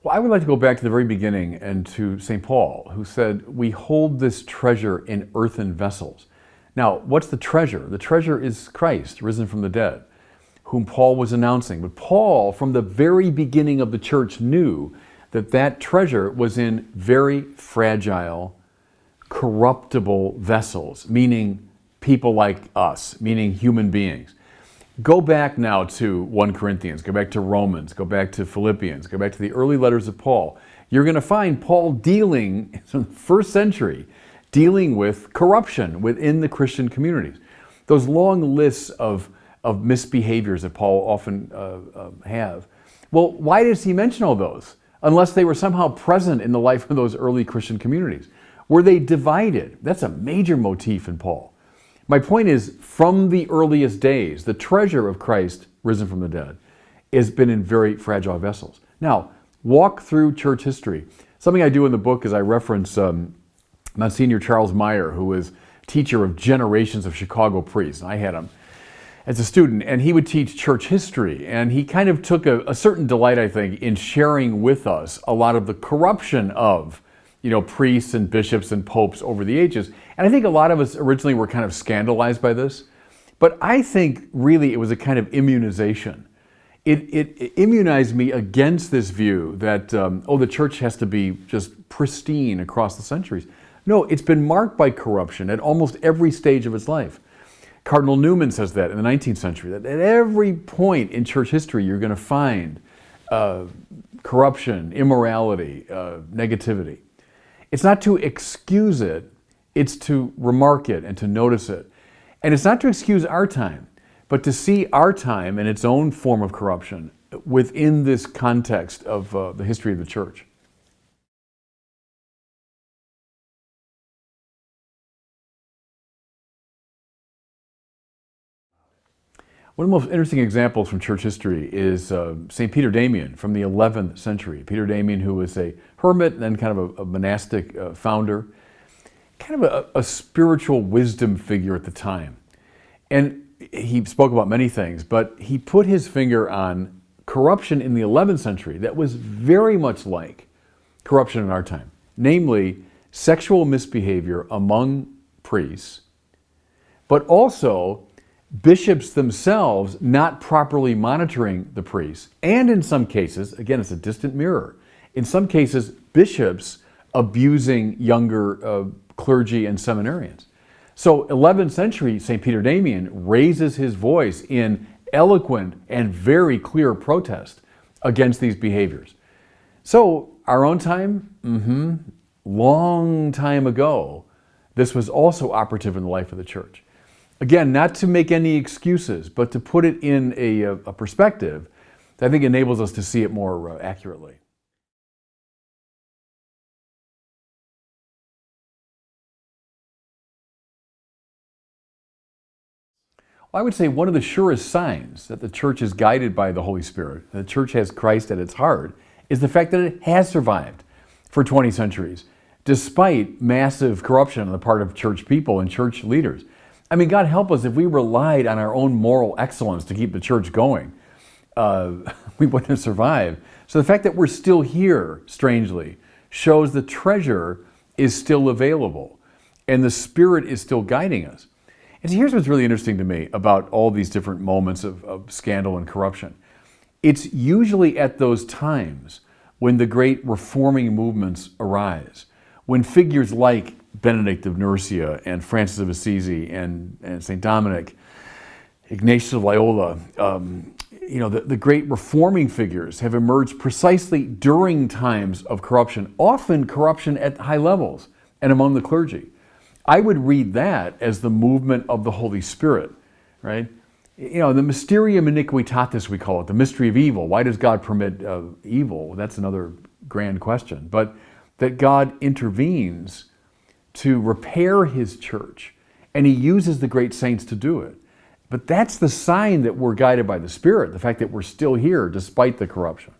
Well, I would like to go back to the very beginning and to St. Paul, who said, "We hold this treasure in earthen vessels." Now, what's the treasure? The treasure is Christ, risen from the dead, whom Paul was announcing. But Paul, from the very beginning of the church, knew that that treasure was in very fragile, corruptible vessels, meaning people like us, meaning human beings. Go back now to 1 Corinthians, go back to Romans, go back to Philippians, go back to the early letters of Paul. You're going to find Paul dealing, in the first century, dealing with corruption within the Christian communities. Those long lists of misbehaviors that Paul often have. Well, why does he mention all those? Unless they were somehow present in the life of those early Christian communities. Were they divided? That's a major motif in Paul. My point is, from the earliest days, the treasure of Christ, risen from the dead, has been in very fragile vessels. Now, walk through church history. Something I do in the book is I reference Monsignor Charles Meyer, who was teacher of generations of Chicago priests. I had him as a student, and he would teach church history, and he kind of took a certain delight, I think, in sharing with us a lot of the corruption of priests and bishops and popes over the ages. And I think a lot of us originally were kind of scandalized by this, but I think really it was a kind of immunization. It immunized me against this view that, the church has to be just pristine across the centuries. No, it's been marked by corruption at almost every stage of its life. Cardinal Newman says that in the 19th century, that at every point in church history you're going to find corruption, immorality, negativity. It's not to excuse it, it's to remark it and to notice it. And it's not to excuse our time, but to see our time in its own form of corruption within this context of the history of the church. One of the most interesting examples from church history is St. Peter Damian from the 11th century. Peter Damian, who was a hermit and then kind of a monastic founder, kind of a spiritual wisdom figure at the time. And he spoke about many things, but he put his finger on corruption in the 11th century that was very much like corruption in our time, namely sexual misbehavior among priests, but also bishops themselves not properly monitoring the priests, and in some cases, again, it's a distant mirror, in some cases, bishops abusing younger clergy and seminarians. So 11th century, St. Peter Damian raises his voice in eloquent and very clear protest against these behaviors. So our own time, long time ago, this was also operative in the life of the church. Again, not to make any excuses, but to put it in a perspective that I think enables us to see it more accurately. Well, I would say one of the surest signs that the church is guided by the Holy Spirit, that the church has Christ at its heart, is the fact that it has survived for 20 centuries, despite massive corruption on the part of church people and church leaders. I mean, God help us if we relied on our own moral excellence to keep the church going. We wouldn't have survived. So the fact that we're still here, strangely, shows the treasure is still available and the Spirit is still guiding us. And so here's what's really interesting to me about all these different moments of scandal and corruption. It's usually at those times when the great reforming movements arise, when figures like Benedict of Nursia and Francis of Assisi and St. Dominic, Ignatius of Loyola, the great reforming figures have emerged precisely during times of corruption, often corruption at high levels and among the clergy. I would read that as the movement of the Holy Spirit, right? The mysterium iniquitatis, we call it, the mystery of evil. Why does God permit evil? That's another grand question. But that God intervenes to repair his church, and he uses the great saints to do it. But that's the sign that we're guided by the Spirit, the fact that we're still here despite the corruption.